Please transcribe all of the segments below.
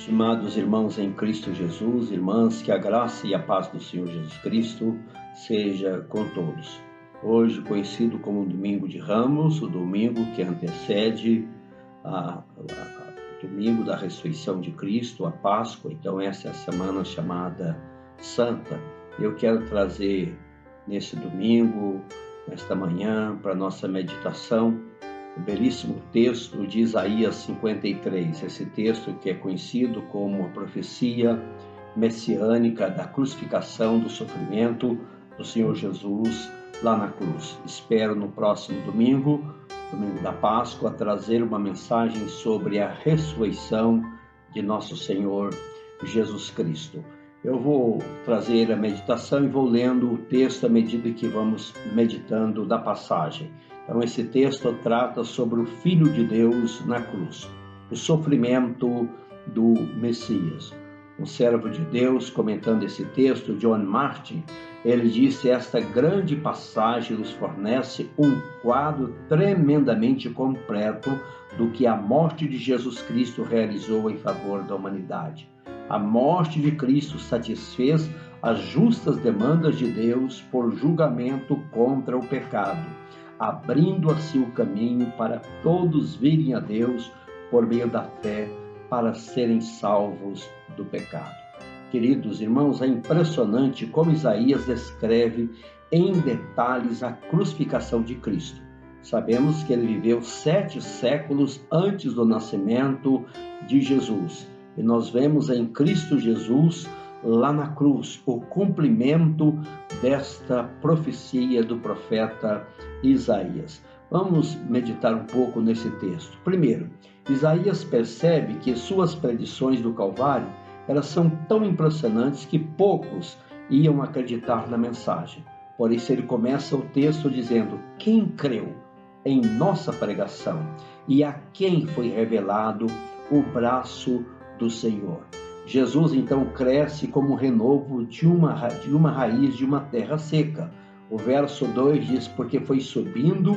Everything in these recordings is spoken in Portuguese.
Estimados irmãos em Cristo Jesus, irmãs, que a graça e a paz do Senhor Jesus Cristo seja com todos. Hoje conhecido como o Domingo de Ramos, o domingo que antecede o domingo da ressurreição de Cristo, a Páscoa. Então essa é a semana chamada Santa. Eu quero trazer nesse domingo, nesta manhã, para nossa meditação, o belíssimo texto de Isaías 53, esse texto que é conhecido como a profecia messiânica da crucificação, do sofrimento do Senhor Jesus lá na cruz. Espero no próximo domingo, domingo da Páscoa, trazer uma mensagem sobre a ressurreição de nosso Senhor Jesus Cristo. Eu vou trazer a meditação e vou lendo o texto à medida que vamos meditando da passagem. Então, esse texto trata sobre o Filho de Deus na cruz, o sofrimento do Messias. Um servo de Deus, comentando esse texto, John Martin, ele disse: esta grande passagem nos fornece um quadro tremendamente completo do que a morte de Jesus Cristo realizou em favor da humanidade. A morte de Cristo satisfez as justas demandas de Deus por julgamento contra o pecado, abrindo assim o caminho para todos virem a Deus por meio da fé, para serem salvos do pecado. Queridos irmãos, é impressionante como Isaías descreve em detalhes a crucificação de Cristo. Sabemos que ele viveu 7 séculos antes do nascimento de Jesus. E nós vemos em Cristo Jesus, lá na cruz, o cumprimento desta profecia do profeta Isaías. Vamos meditar um pouco nesse texto. Primeiro, Isaías percebe que suas predições do Calvário, elas são tão impressionantes que poucos iam acreditar na mensagem. Por isso ele começa o texto dizendo: quem creu em nossa pregação e a quem foi revelado o braço do Senhor. Jesus então cresce como renovo de uma raiz de uma terra seca. O verso 2 diz: porque foi subindo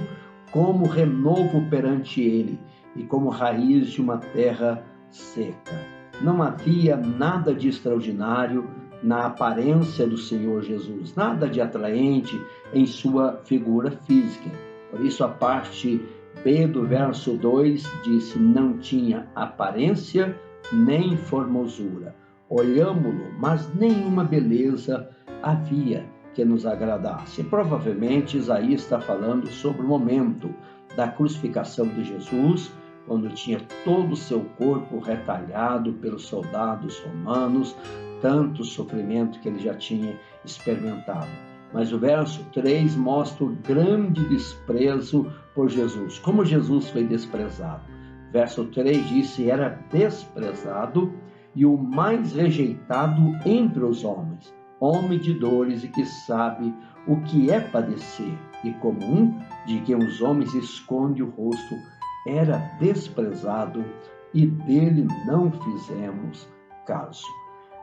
como renovo perante ele e como raiz de uma terra seca. Não havia nada de extraordinário na aparência do Senhor Jesus, nada de atraente em sua figura física. Por isso a parte B do verso 2 diz: não tinha aparência nem formosura. Olhámo-lo, mas nenhuma beleza havia que nos agradasse. Provavelmente Isaías está falando sobre o momento da crucificação de Jesus, quando tinha todo o seu corpo retalhado pelos soldados romanos, tanto sofrimento que ele já tinha experimentado. Mas o verso 3 mostra o grande desprezo por Jesus, como Jesus foi desprezado. Verso 3 disse: era desprezado e o mais rejeitado entre os homens, homem de dores e que sabe o que é padecer, e como um de quem os homens escondem o rosto, era desprezado e dele não fizemos caso.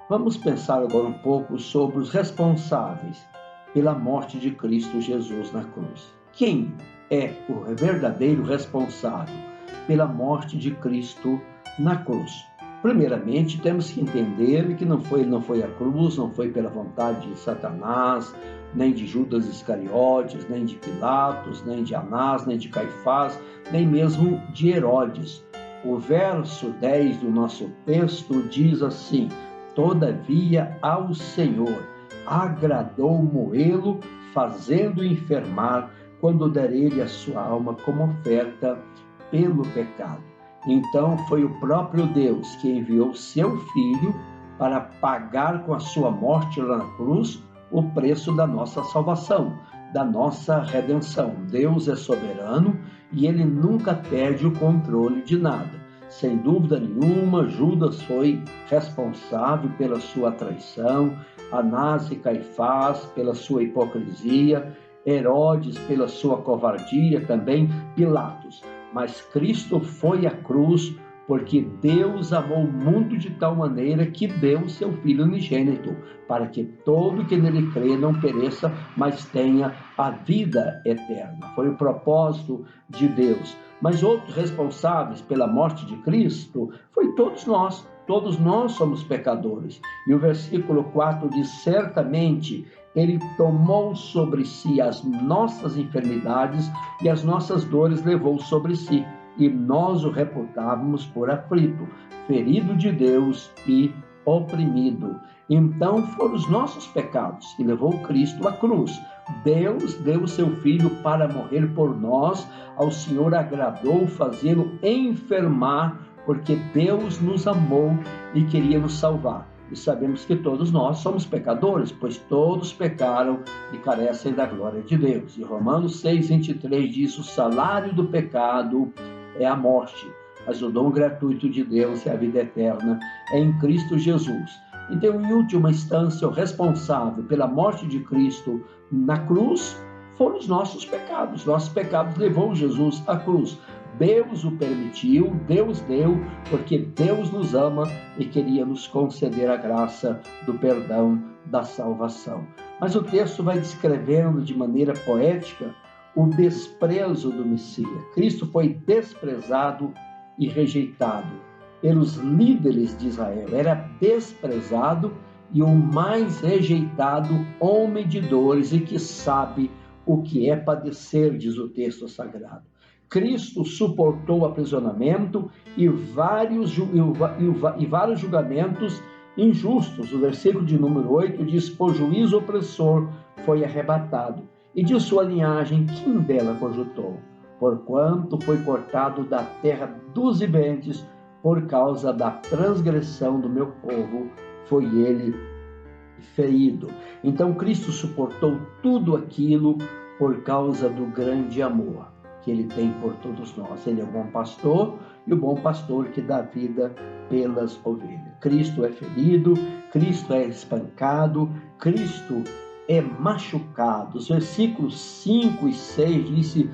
Vamos pensar agora um pouco sobre os responsáveis pela morte de Cristo Jesus na cruz. Quem é o verdadeiro responsável pela morte de Cristo na cruz? Primeiramente, temos que entender que ele não foi à cruz, não foi pela vontade de Satanás, nem de Judas Iscariotes, nem de Pilatos, nem de Anás, nem de Caifás, nem mesmo de Herodes. O verso 10 do nosso texto diz assim: todavia ao Senhor agradou moê-lo, fazendo-o enfermar, quando der ele a sua alma como oferta pelo pecado. Então foi o próprio Deus que enviou seu Filho para pagar com a sua morte lá na cruz o preço da nossa salvação, da nossa redenção. Deus é soberano e ele nunca perde o controle de nada. Sem dúvida nenhuma, Judas foi responsável pela sua traição, Anás e Caifás pela sua hipocrisia, Herodes pela sua covardia, também Pilatos. Mas Cristo foi à cruz porque Deus amou o mundo de tal maneira que deu o seu Filho unigênito, para que todo que nele crê não pereça, mas tenha a vida eterna. Foi o propósito de Deus. Mas outros responsáveis pela morte de Cristo foi todos nós, todos nós somos pecadores. E o versículo 4 diz: certamente ele tomou sobre si as nossas enfermidades e as nossas dores levou sobre si. E nós o reputávamos por aflito, ferido de Deus e oprimido. Então foram os nossos pecados que levou Cristo à cruz. Deus deu o seu Filho para morrer por nós. Ao Senhor agradou fazê-lo enfermar, porque Deus nos amou e queria nos salvar. E sabemos que todos nós somos pecadores, pois todos pecaram e carecem da glória de Deus. E Romanos 6:23 diz: o salário do pecado é a morte, mas o dom gratuito de Deus é a vida eterna, é em Cristo Jesus. Então, em última instância, o responsável pela morte de Cristo na cruz foram os nossos pecados. Nossos pecados levou Jesus à cruz. Deus o permitiu, Deus deu, porque Deus nos ama e queria nos conceder a graça do perdão, da salvação. Mas o texto vai descrevendo de maneira poética o desprezo do Messias. Cristo foi desprezado e rejeitado pelos líderes de Israel. Era desprezado e o mais rejeitado, homem de dores e que sabe o que é padecer, diz o texto sagrado. Cristo suportou o aprisionamento e vários julgamentos injustos. O versículo de número 8 diz: por juízo opressor foi arrebatado, e de sua linhagem quem dela cogitou? Porquanto foi cortado da terra dos viventes, por causa da transgressão do meu povo foi ele ferido. Então Cristo suportou tudo aquilo por causa do grande amor que ele tem por todos nós. Ele é o bom pastor e o bom pastor que dá vida pelas ovelhas. Cristo é ferido, Cristo é espancado, Cristo é machucado. Os versículos 5 e 6 dizem: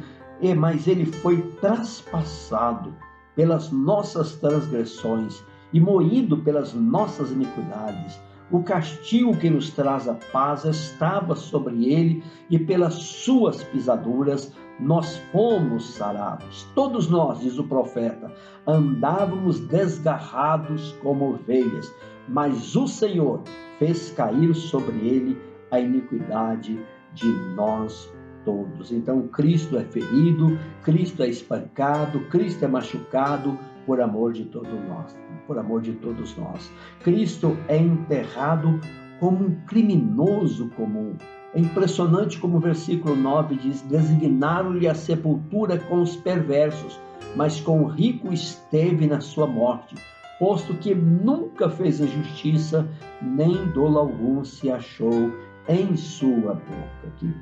mas ele foi traspassado pelas nossas transgressões e moído pelas nossas iniquidades. O castigo que nos traz a paz estava sobre ele, e pelas suas pisaduras nós fomos sarados. Todos nós, diz o profeta, andávamos desgarrados como ovelhas, mas o Senhor fez cair sobre ele a iniquidade de nós todos. Então Cristo é ferido, Cristo é espancado, Cristo é machucado por amor de todos nós. Cristo é enterrado como um criminoso comum. É impressionante como o versículo 9 diz: designaram-lhe a sepultura com os perversos, mas com o rico esteve na sua morte, posto que nunca fez injustiça, nem dolo algum se achou em sua boca. Que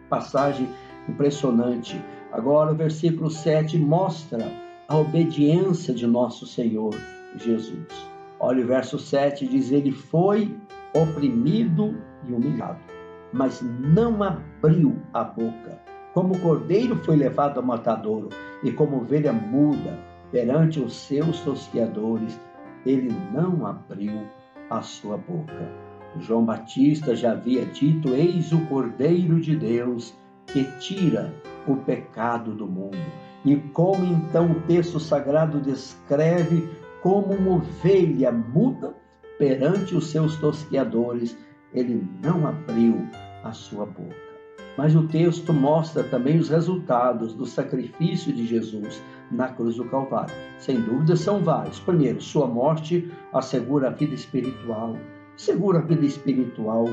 passagem impressionante. Agora o versículo 7 mostra a obediência de nosso Senhor Jesus. Olha o verso 7, diz: ele foi oprimido e humilhado, mas não abriu a boca. Como cordeiro foi levado ao matadouro, e como ovelha muda perante os seus tosqueadores, ele não abriu a sua boca. João Batista já havia dito: eis o Cordeiro de Deus que tira o pecado do mundo. E como então o texto sagrado descreve como uma ovelha muda perante os seus tosqueadores, ele não abriu a sua boca. Mas o texto mostra também os resultados do sacrifício de Jesus na cruz do Calvário. Sem dúvida são vários. Primeiro, sua morte assegura a vida espiritual. Segura a vida espiritual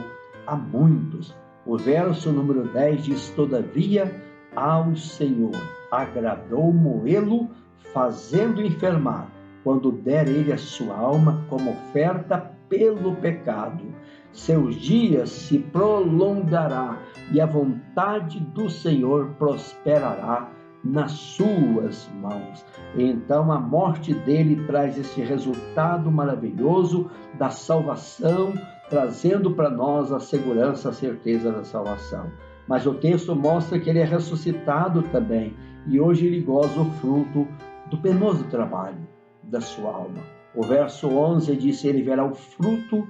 a muitos. O verso número 10 diz: todavia ao Senhor agradou moê-lo, fazendo enfermar, quando der ele a sua alma como oferta pelo pecado. Seus dias se prolongará e a vontade do Senhor prosperará nas suas mãos. Então a morte dele traz esse resultado maravilhoso da salvação, trazendo para nós a segurança, a certeza da salvação. Mas o texto mostra que ele é ressuscitado também, e hoje ele goza o fruto do penoso trabalho da sua alma. O verso 11 diz: ele verá o fruto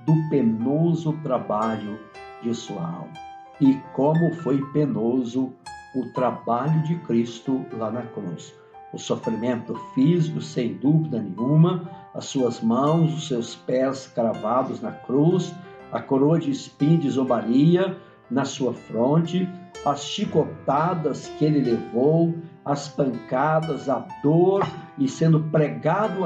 do penoso trabalho de sua alma. E como foi penoso o trabalho de Cristo lá na cruz. O sofrimento físico, sem dúvida nenhuma, as suas mãos, os seus pés cravados na cruz, a coroa de espinho de zombaria na sua fronte, as chicotadas que ele levou, as pancadas, a dor, e sendo pregado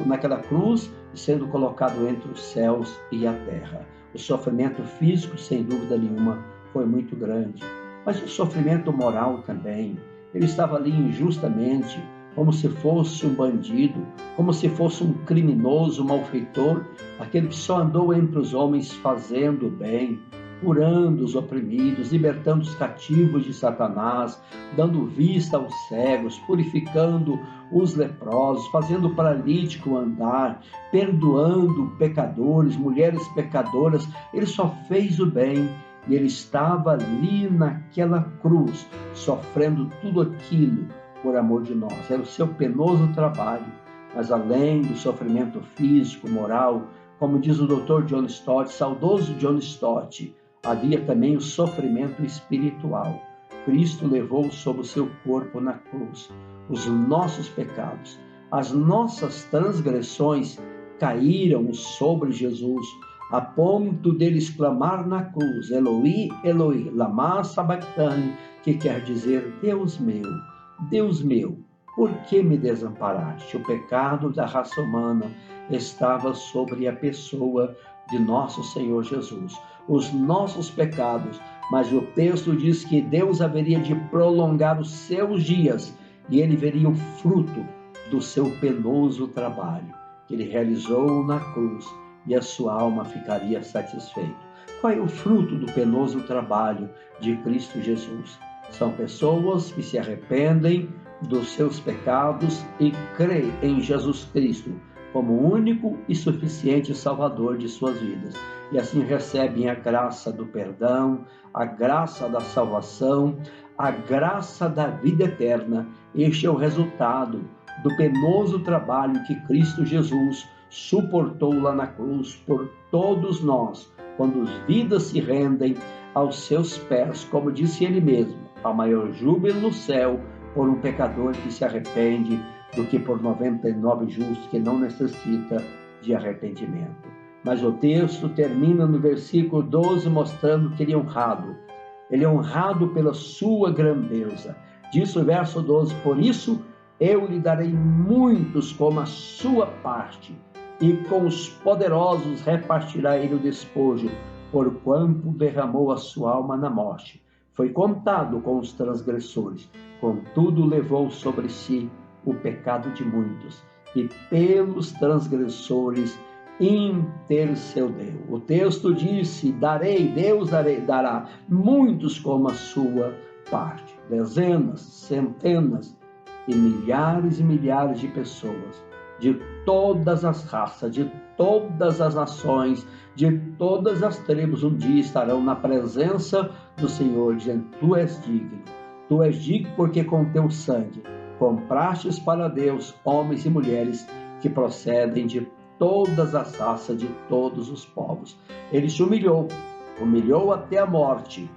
naquela cruz e sendo colocado entre os céus e a terra. O sofrimento físico, sem dúvida nenhuma, foi muito grande, mas o sofrimento moral também. Ele estava ali injustamente, como se fosse um bandido, como se fosse um criminoso, um malfeitor, aquele que só andou entre os homens fazendo o bem, curando os oprimidos, libertando os cativos de Satanás, dando vista aos cegos, purificando os leprosos, fazendo o paralítico andar, perdoando pecadores, mulheres pecadoras. Ele só fez o bem e ele estava ali naquela cruz, sofrendo tudo aquilo por amor de nós. Era o seu penoso trabalho, mas além do sofrimento físico, moral, como diz o Dr. John Stott, saudoso John Stott, havia também o sofrimento espiritual. Cristo levou sobre o seu corpo na cruz os nossos pecados, as nossas transgressões caíram sobre Jesus, a ponto dele exclamar na cruz, Eloi, Eloi, lama sabachthani, que quer dizer, Deus meu, por que me desamparaste? O pecado da raça humana estava sobre a pessoa de nosso Senhor Jesus, os nossos pecados, mas o texto diz que Deus haveria de prolongar os seus dias e ele veria o fruto do seu penoso trabalho que ele realizou na cruz e a sua alma ficaria satisfeita. Qual é o fruto do penoso trabalho de Cristo Jesus? São pessoas que se arrependem dos seus pecados e creem em Jesus Cristo como o único e suficiente Salvador de suas vidas. E assim recebem a graça do perdão, a graça da salvação, a graça da vida eterna. Este é o resultado do penoso trabalho que Cristo Jesus suportou lá na cruz por todos nós, quando as vidas se rendem aos seus pés, como disse ele mesmo, há maior júbilo no céu por um pecador que se arrepende do que por 99 justos que não necessita de arrependimento. Mas o texto termina no versículo 12 mostrando que ele é honrado. Ele é honrado pela sua grandeza. Diz o verso 12, por isso eu lhe darei muitos como a sua parte, e com os poderosos repartirá ele o despojo, porquanto derramou a sua alma na morte. Foi contado com os transgressores, contudo levou sobre si o pecado de muitos, e pelos transgressores intercedeu. O texto disse, Deus dará muitos como a sua parte. Dezenas, centenas e milhares de pessoas, de todas as raças, de todas as nações, de todas as tribos, um dia estarão na presença do Senhor, dizendo, tu és digno porque com teu sangue comprastes para Deus homens e mulheres que procedem de todas as raças, de todos os povos. Ele se humilhou até a morte,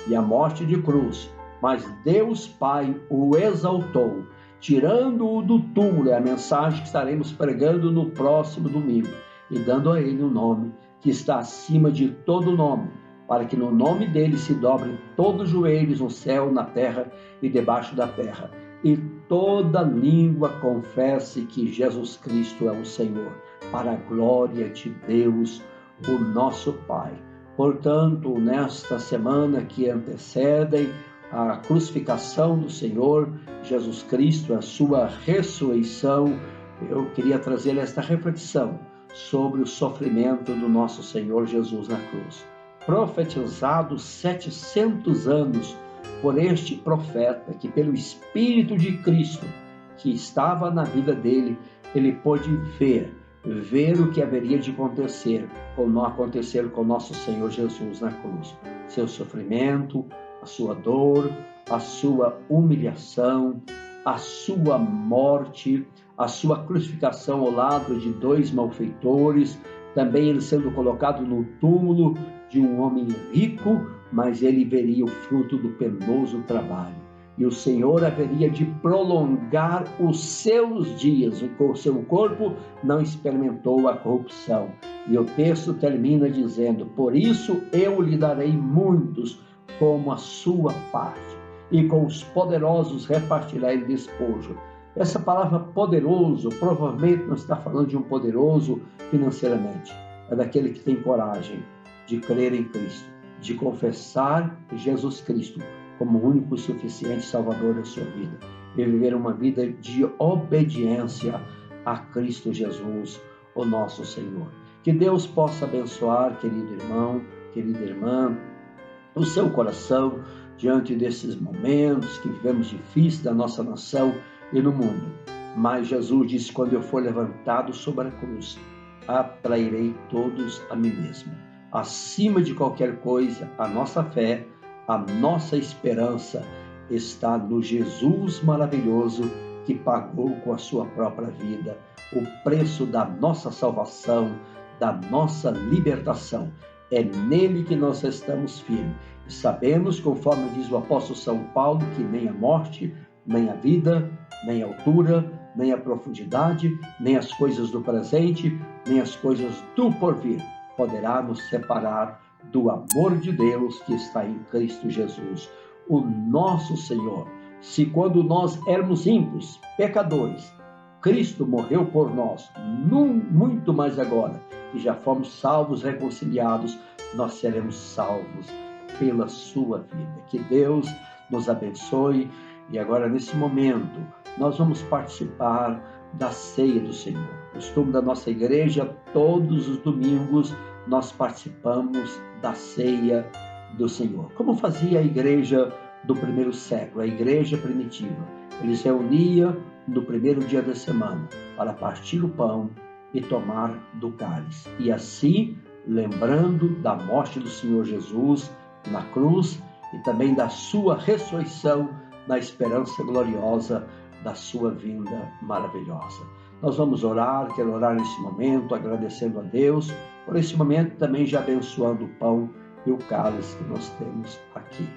e a morte de cruz, mas Deus Pai o exaltou, tirando-o do túmulo, é a mensagem que estaremos pregando no próximo domingo, e dando a ele um nome que está acima de todo nome, para que no nome dele se dobrem todos os joelhos no céu, na terra e debaixo da terra, e toda língua confesse que Jesus Cristo é o Senhor, para a glória de Deus, o nosso Pai. Portanto, nesta semana que antecedem a crucificação do Senhor Jesus Cristo, a sua ressurreição, eu queria trazer esta reflexão sobre o sofrimento do nosso Senhor Jesus na cruz. Profetizado 700 anos por este profeta, que pelo Espírito de Cristo que estava na vida dele, ele pôde ver o que haveria de acontecer, como não acontecer com nosso Senhor Jesus na cruz. Seu sofrimento, a sua dor, a sua humilhação, a sua morte, a sua crucificação ao lado de dois malfeitores, também ele sendo colocado no túmulo de um homem rico, mas ele veria o fruto do penoso trabalho. e o Senhor haveria de prolongar os seus dias. O seu corpo não experimentou a corrupção. E o texto termina dizendo: por isso eu lhe darei muitos como a sua parte, e com os poderosos repartirá ele despojo. Essa palavra poderoso, provavelmente não está falando de um poderoso financeiramente, é daquele que tem coragem de crer em Cristo, de confessar Jesus Cristo como o único e suficiente Salvador da sua vida, e viver uma vida de obediência a Cristo Jesus, o nosso Senhor. Que Deus possa abençoar, querido irmão, querida irmã, o seu coração diante desses momentos que vivemos difíceis da nossa nação e no mundo. Mas Jesus disse: quando eu for levantado sobre a cruz, atrairei todos a mim mesmo. Acima de qualquer coisa, a nossa fé, a nossa esperança está no Jesus maravilhoso que pagou com a sua própria vida o preço da nossa salvação, da nossa libertação. É nele que nós estamos firmes. E sabemos, conforme diz o apóstolo São Paulo, que nem a morte, nem a vida, nem a altura, nem a profundidade, nem as coisas do presente, nem as coisas do porvir poderá nos separar do amor de Deus que está em Cristo Jesus, o nosso Senhor. Se quando nós éramos ímpios, pecadores, Cristo morreu por nós, muito mais agora, que já fomos salvos, reconciliados, nós seremos salvos pela sua vida. Que Deus nos abençoe. E agora, nesse momento, nós vamos participar da ceia do Senhor. O costume da nossa igreja, todos os domingos, nós participamos da ceia do Senhor. Como fazia a igreja do primeiro século, a igreja primitiva. Eles reuniam no primeiro dia da semana para partir o pão e tomar do cálice. E assim, lembrando da morte do Senhor Jesus na cruz e também da sua ressurreição na esperança gloriosa da sua vinda maravilhosa. Nós vamos orar, quero orar nesse momento, agradecendo a Deus por esse momento, também já abençoando o pão e o cálice que nós temos aqui.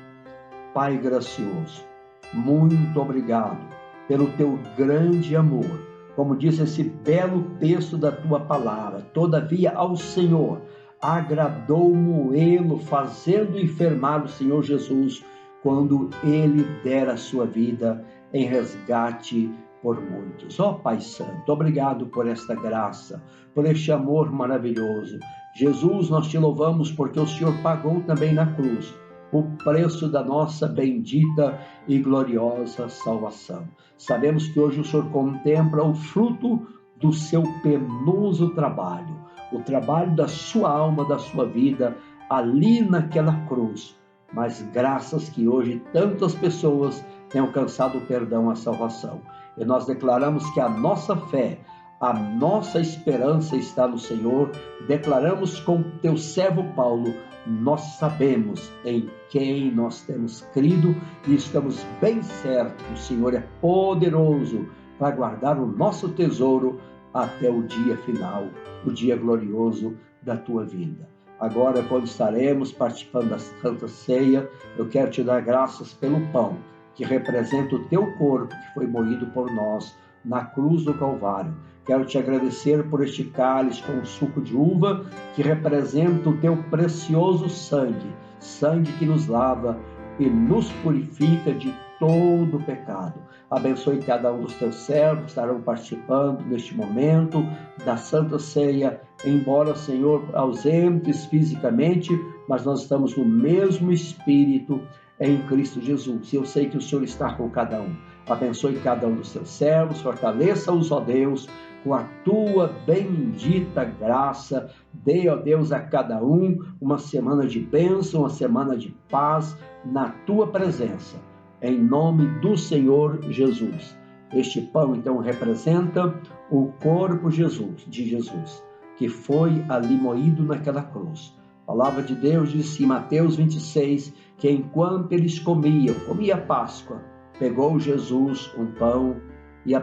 Pai gracioso, muito obrigado pelo teu grande amor. Como diz esse belo texto da tua palavra, todavia ao Senhor agradou moê-lo, fazendo enfermar o Senhor Jesus, quando ele dera a sua vida em resgate por muitos. Ó Pai Santo, obrigado por esta graça, por este amor maravilhoso. Jesus, nós te louvamos porque o Senhor pagou também na cruz o preço da nossa bendita e gloriosa salvação. Sabemos que hoje o Senhor contempla o fruto do seu penoso trabalho, o trabalho da sua alma, da sua vida, ali naquela cruz. Mas graças que hoje tantas pessoas têm alcançado o perdão, a salvação. E nós declaramos que a nossa fé, a nossa esperança está no Senhor. Declaramos com teu servo Paulo: nós sabemos em quem nós temos crido e estamos bem certos que o Senhor é poderoso para guardar o nosso tesouro até o dia final, o dia glorioso da tua vinda. Agora, quando estaremos participando da Santa Ceia, eu quero te dar graças pelo pão, que representa o teu corpo, que foi moído por nós na cruz do Calvário. Quero te agradecer por este cálice com suco de uva, que representa o teu precioso sangue, sangue que nos lava e nos purifica de todo pecado. Abençoe cada um dos teus servos que estarão participando neste momento da Santa Ceia, embora, Senhor, ausentes fisicamente, mas nós estamos no mesmo Espírito em Cristo Jesus. E eu sei que o Senhor está com cada um. Abençoe cada um dos teus servos, fortaleça-os, ó Deus, com a tua bendita graça. Dê, ó Deus, a cada um uma semana de bênção, uma semana de paz na tua presença, em nome do Senhor Jesus. Este pão, então, representa o corpo de Jesus, que foi ali moído naquela cruz. A palavra de Deus diz em Mateus 26, que enquanto eles comia a Páscoa, pegou Jesus um pão e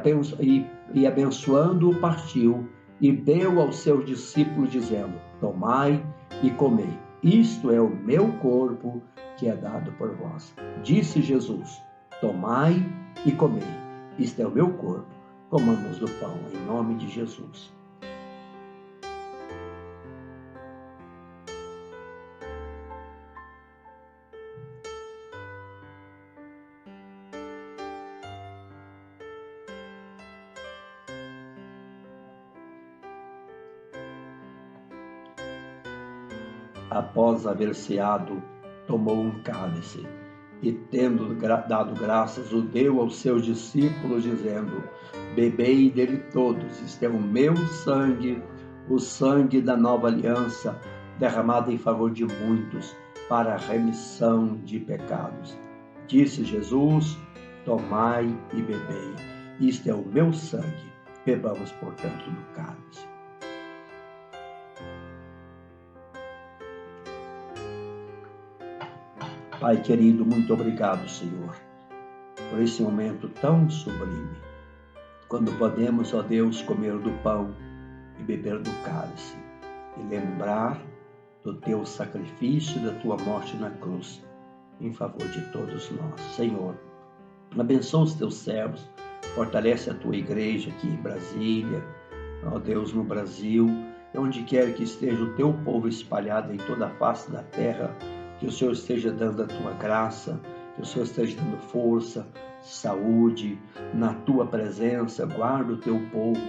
abençoando-o partiu e deu aos seus discípulos, dizendo: tomai e comei, isto é o meu corpo que é dado por vós. Disse Jesus: tomai e comei. Isto é o meu corpo, comamos do pão, em nome de Jesus. Após haver ceado, tomou um cálice e, tendo dado graças, o deu aos seus discípulos, dizendo: bebei dele todos, isto é o meu sangue, o sangue da nova aliança, derramado em favor de muitos, para a remissão de pecados. Disse Jesus: tomai e bebei, isto é o meu sangue, bebamos, portanto, do cálice. Pai querido, muito obrigado, Senhor, por esse momento tão sublime, quando podemos, ó Deus, comer do pão e beber do cálice, e lembrar do teu sacrifício, da tua morte na cruz, em favor de todos nós. Senhor, abençoa os teus servos, fortalece a tua igreja aqui em Brasília, ó Deus, no Brasil, onde quer que esteja o teu povo espalhado em toda a face da terra, que o Senhor esteja dando a tua graça, que o Senhor esteja dando força, saúde, na tua presença. Guarda o teu povo,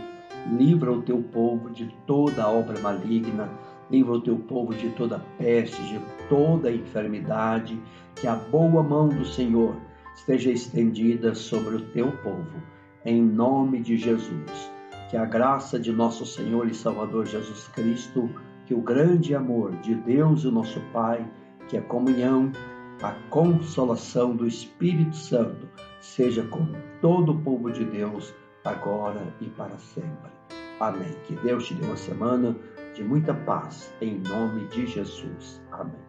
livra o teu povo de toda obra maligna, livra o teu povo de toda peste, de toda enfermidade, que a boa mão do Senhor esteja estendida sobre o teu povo, em nome de Jesus. Que a graça de nosso Senhor e Salvador Jesus Cristo, que o grande amor de Deus, o nosso Pai, que a comunhão, a consolação do Espírito Santo seja com todo o povo de Deus, agora e para sempre. Amém. Que Deus te dê uma semana de muita paz, em nome de Jesus. Amém.